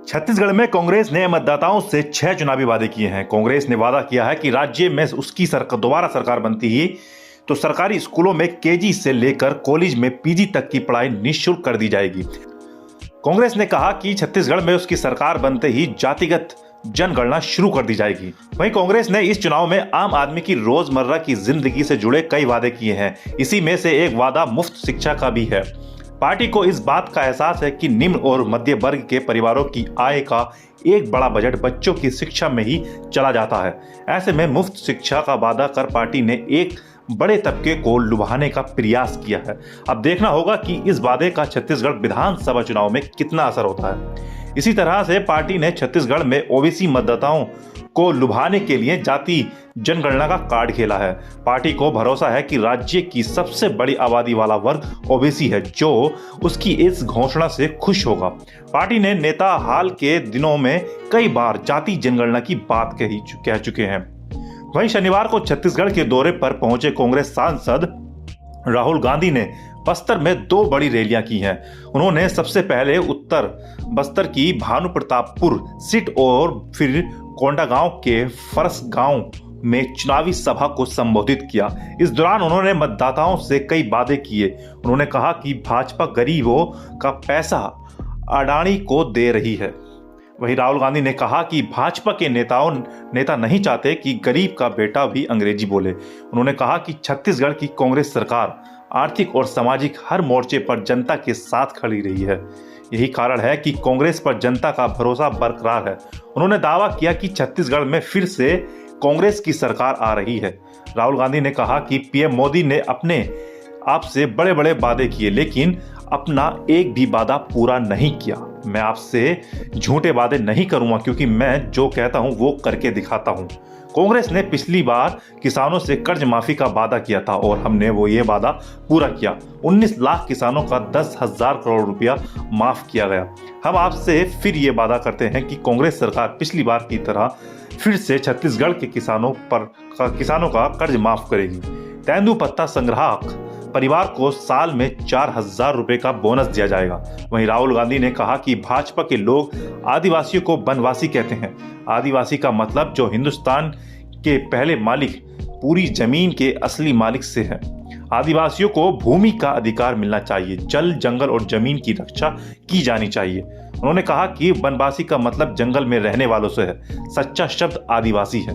छत्तीसगढ़ में कांग्रेस ने मतदाताओं से 6 चुनावी वादे किए हैं। कांग्रेस ने वादा किया है कि राज्य में उसकी दोबारा सरकार बनती ही तो सरकारी स्कूलों में केजी से लेकर कॉलेज में पीजी तक की पढ़ाई निःशुल्क कर दी जाएगी। कांग्रेस ने कहा कि छत्तीसगढ़ में उसकी सरकार बनते ही जातिगत जनगणना शुरू कर दी जाएगी। वहीं कांग्रेस ने इस चुनाव में आम आदमी की रोजमर्रा की जिंदगी से जुड़े कई वादे किए हैं। इसी में से एक वादा मुफ्त शिक्षा का भी है। पार्टी को इस बात का एहसास है कि निम्न और मध्य वर्ग के परिवारों की आय का एक बड़ा बजट बच्चों की शिक्षा में ही चला जाता है। ऐसे में मुफ्त शिक्षा का वादा कर पार्टी ने एक बड़े तबके को लुभाने का प्रयास किया है। अब देखना होगा कि इस वादे का छत्तीसगढ़ विधानसभा चुनाव में कितना असर होता है। इसी तरह से पार्टी ने छत्तीसगढ़ में ओबीसी मतदाताओं को लुभाने के लिए जाति जनगणना का कार्ड खेला है। पार्टी को भरोसा है कि राज्य की सबसे बड़ी आबादी वाला वर्ग ओबीसी है, जो उसकी इस घोषणा से खुश होगा। पार्टी ने नेता हाल के दिनों में कई बार जाति जनगणना की बात कह चुके हैं। वहीं शनिवार को छत्तीसगढ़ के दौरे पर पहुंचे कांग्रेस सांसद राहुल गांधी ने बस्तर में 2 बड़ी रैलियां की हैं। उन्होंने सबसे पहले उत्तर बस्तर की भानु प्रतापपुर सीट और फिर कोंडागांव के फरस गांव में चुनावी सभा को संबोधित किया। इस दौरान उन्होंने मतदाताओं से कई वादे किए। उन्होंने कहा कि भाजपा गरीबों का पैसा अडानी को दे रही है। वहीं राहुल गांधी ने कहा कि भाजपा के नेता नहीं चाहते कि गरीब का बेटा भी अंग्रेजी बोले। उन्होंने कहा कि छत्तीसगढ़ की कांग्रेस सरकार आर्थिक और सामाजिक हर मोर्चे पर जनता के साथ खड़ी रही है। यही कारण है कि कांग्रेस पर जनता का भरोसा बरकरार है। उन्होंने दावा किया कि छत्तीसगढ़ में फिर से कांग्रेस की सरकार आ रही है। राहुल गांधी ने कहा कि पीएम मोदी ने अपने आप से बड़े बड़े वादे किए, लेकिन अपना एक भी वादा पूरा नहीं किया। मैं आपसे झूठे वादे नहीं करूंगा, क्योंकि मैं जो कहता हूं वो करके दिखाता हूं। कांग्रेस ने पिछली बार किसानों से कर्ज माफी का वादा किया था और हमने ये वादा पूरा किया। 19 लाख किसानों का 10,000 करोड़ रुपया माफ किया गया। हम आपसे फिर ये वादा करते हैं कि कांग्रेस सरकार पिछली बार की तरह फिर से छत्तीसगढ़ के किसानों का कर्ज माफ करेगी। तेंदुपत्ता संग्राहक परिवार को साल में 4,000 रुपए का बोनस दिया जाएगा। वहीं राहुल गांधी ने कहा कि भाजपा के लोग आदिवासियों को वनवासी कहते हैं। आदिवासी का मतलब जो हिंदुस्तान के पहले मालिक पूरी जमीन के असली मालिक से है। आदिवासियों को भूमि का अधिकार मिलना चाहिए। जल, जंगल और जमीन की रक्षा की जानी चाहिए। उन्होंने कहा कि वनवासी का मतलब जंगल में रहने वालों से है। सच्चा शब्द आदिवासी है।